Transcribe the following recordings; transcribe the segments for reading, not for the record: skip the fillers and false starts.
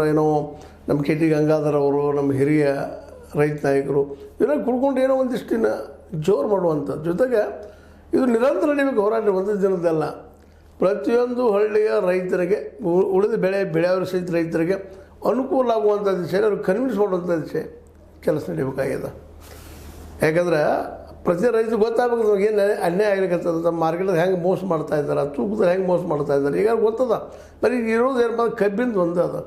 ಏನೋ ನಮ್ಮ K T Gangadhar ಅವರು, ನಮ್ಮ ಹಿರಿಯ ರೈತ ನಾಯಕರು ಇವರೆಲ್ಲ ಕುಡ್ಕೊಂಡು ಏನೋ ಒಂದಿಷ್ಟು ದಿನ ಜೋರು ಮಾಡುವಂಥ ಜೊತೆಗೆ ಇದು ನಿರಂತರ ನಡೀಬೇಕು ಹೋರಾಟ. ಒಂದು ದಿನದಲ್ಲ, ಪ್ರತಿಯೊಂದು ಹಳ್ಳಿಯ ರೈತರಿಗೆ ಉಳಿದ ಬೆಳೆಯವರು ಸಹಿತ ರೈತರಿಗೆ ಅನುಕೂಲ ಆಗುವಂಥ ದಿಶೆಯಲ್ಲಿ ಅವ್ರಿಗೆ ಕನ್ವಿನ್ಸ್ ಮಾಡುವಂಥ ದಿಶೆ ಕೆಲಸ ನಡೀಬೇಕಾಗಿದೆ. ಯಾಕಂದ್ರೆ ಪ್ರತಿ ರೈತರು ಗೊತ್ತಾಗಬೇಕು ನಮಗೆ ಏನು ಅನ್ಯಾಯ ಆಗ್ಲಿಕ್ಕತ್ತದ, ನಮ್ಮ ಮಾರ್ಕೆಟಲ್ಲಿ ಹೆಂಗೆ ಮೋಸ ಮಾಡ್ತಾ ಇದ್ದಾರೆ, ತೂಕದಲ್ಲಿ ಹೆಂಗೆ ಮೋಸ ಮಾಡ್ತಾ ಇದ್ದಾರೆ. ಈಗ ಗೊತ್ತದ, ಬರೀ ಈಗ ಇರೋದು ಏನಪ್ಪ ಕಬ್ಬಿಂದು ಒಂದು ಅದ,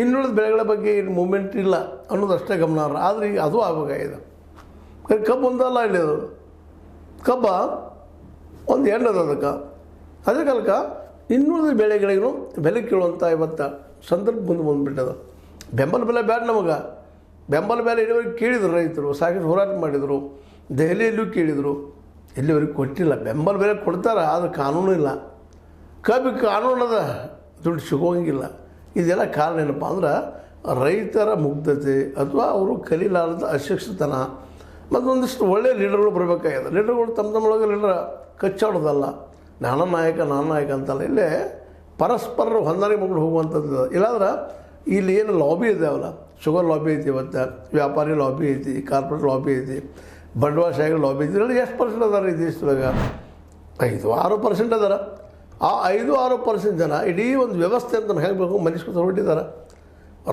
ಇನ್ನುಳಿದ ಬೆಳೆಗಳ ಬಗ್ಗೆ ಏನು ಮೂಮೆಂಟ್ ಇಲ್ಲ ಅನ್ನೋದು ಅಷ್ಟೇ ಗಮನ. ಆದರೆ ಈಗ ಅದು ಆಗಬೇಕಾಗಿದೆ. ಕಬ್ಬು ಒಂದಲ್ಲ ಇಲ್ಲಿ, ಅದು ಕಬ್ಬ ಒಂದು ಎಣ್ಣದ ಅದಕ್ಕೆ. ಅದೇ ಕಾಲಕ್ಕೆ ಇನ್ನುಳಿದ ಬೆಳೆಗಳಿಗೂ ಬೆಲೆ ಕೇಳುವಂಥ ಇವತ್ತು ಸಂದರ್ಭ ಮುಂದೆ ಬಂದುಬಿಟ್ಟದ. ಬೆಂಬಲ ಬೆಲೆ ಬೇಡ ನಮಗೆ, ಬೆಂಬಲ ಬೆಲೆ ಇಲ್ಲಿವರೆಗೆ ಕೇಳಿದರು ರೈತರು, ಸಾಕಷ್ಟು ಹೋರಾಟ ಮಾಡಿದರು, ದೆಹಲಿಯಲ್ಲೂ ಕೇಳಿದರು, ಇಲ್ಲಿವರೆಗೆ ಕೊಟ್ಟಿಲ್ಲ. ಬೆಂಬಲ ಬೆಲೆ ಕೊಡ್ತಾರೆ, ಆದರೆ ಕಾನೂನು ಇಲ್ಲ. ಕಬ್ಬಿಗೆ ಕಾನೂನದ, ದುಡ್ಡು ಸಿಗೋಂಗಿಲ್ಲ. ಇದೆಲ್ಲ ಕಾರಣ ಏನಪ್ಪ ಅಂದ್ರೆ ರೈತರ ಮುಗ್ಧತೆ ಅಥವಾ ಅವರು ಕಲೀಲಾರದ ಅಶಿಕ್ಷಿತನ ಮತ್ತು ಒಂದಿಷ್ಟು ಒಳ್ಳೆಯ ಲೀಡರ್ಗಳು ಬರಬೇಕಾಗಿದೆ. ಲೀಡರ್ಗಳು ತಮ್ಮೊಳಗೆ ಲೀಡರ್ ಕಚ್ಚಾಡೋದಲ್ಲ, ನಾನು ನಾಯಕ ಅಂತಲ್ಲ, ಇಲ್ಲೇ ಪರಸ್ಪರ ಹೊಂದಾಣಿಕೆ ಮಗಳು ಹೋಗುವಂಥದ್ದು. ಇಲ್ಲಾಂದ್ರೆ ಇಲ್ಲಿ ಏನು ಲಾಬಿ ಇದಾವಲ್ಲ, ಶುಗರ್ ಲಾಬಿ ಐತಿ, ಇವತ್ತು ವ್ಯಾಪಾರಿ ಲಾಬಿ ಐತಿ, ಕಾರ್ಪೊರೇಟ್ ಲಾಬಿ ಐತಿ, ಬಂಡವಾಳಶಾಹಿಗಳ ಲಾಬಿ ಐತಿ. ಇದರಲ್ಲಿ ಎಷ್ಟು ಪರ್ಸೆಂಟ್ ಅದಾರ ಈ ದೇಶದೊಳಗೆ? 5-6% ಅದಾರ. ಆ 5-6% ಜನ ಇಡೀ ಒಂದು ವ್ಯವಸ್ಥೆ ಅಂತ ಹೇಳಬೇಕು ಮನುಷ್ಯರು ಹೊರಟಿದ್ದಾರೆ.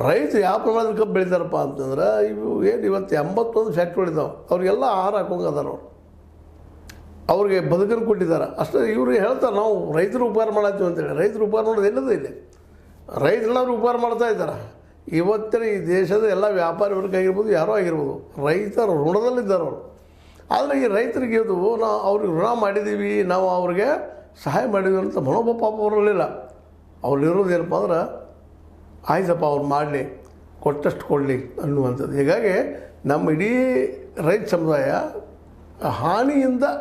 ರೈತರು ಯಾವ ಪ್ರಮಾಣದಲ್ಲಿ ಕಬ್ಬು ಬೆಳಿತಾರಪ್ಪ ಅಂತಂದ್ರೆ, ಇವು ಏನು ಇವತ್ತು 81 ಫ್ಯಾಕ್ಟ್ರಿಗಳಿದ್ದಾವೆ, ಅವ್ರಿಗೆಲ್ಲ ಆಹಾರ ಹಾಕೋಂಗದಾರ. ಅವ್ರಿಗೆ ಬದುಕನ್ನು ಕೊಟ್ಟಿದ್ದಾರೆ ಅಷ್ಟೇ. ಇವರು ಹೇಳ್ತಾರೆ ನಾವು ರೈತರು ಉಪಕಾರ ಮಾಡತ್ತೀವಿ ಅಂತೇಳಿ. ರೈತರು ಉಪಕಾರ ಮಾಡೋದು ಎಲ್ಲದ ಇಲ್ಲಿ, ರೈತರೆಲ್ಲರೂ ಉಪಕಾರ ಮಾಡ್ತಾ ಇದ್ದಾರೆ. ಇವತ್ತಿನ ಈ ದೇಶದ ಎಲ್ಲ ವ್ಯಾಪಾರಿ ವರ್ಗ ಆಗಿರ್ಬೋದು, ಯಾರೋ ಆಗಿರ್ಬೋದು, ರೈತರ ಋಣದಲ್ಲಿದ್ದಾರೆ ಅವರು. ಆದರೆ ಈ ರೈತರಿಗೆ ಇದು ನಾವು ಅವ್ರಿಗೆ ಋಣ ಮಾಡಿದ್ದೀವಿ, ನಾವು ಅವ್ರಿಗೆ ಸಹಾಯ ಮಾಡಿದ್ವಿ ಅಂತ ಮನೋಭಾವ ಪಾಪ ಅವರಲ್ಲಿಲ್ಲ. ಅವ್ರಲ್ಲಿರೋದು ಏನಪ್ಪ ಅಂದ್ರೆ, ಆಯ್ತಪ್ಪ ಅವ್ರು ಮಾಡಲಿ, ಕೊಟ್ಟಷ್ಟು ಕೊಡಲಿ ಅನ್ನುವಂಥದ್ದು. ಹೀಗಾಗಿ ನಮ್ಮ ಇಡೀ ರೈತ ಸಮುದಾಯ ಹಾನಿಯಿಂದ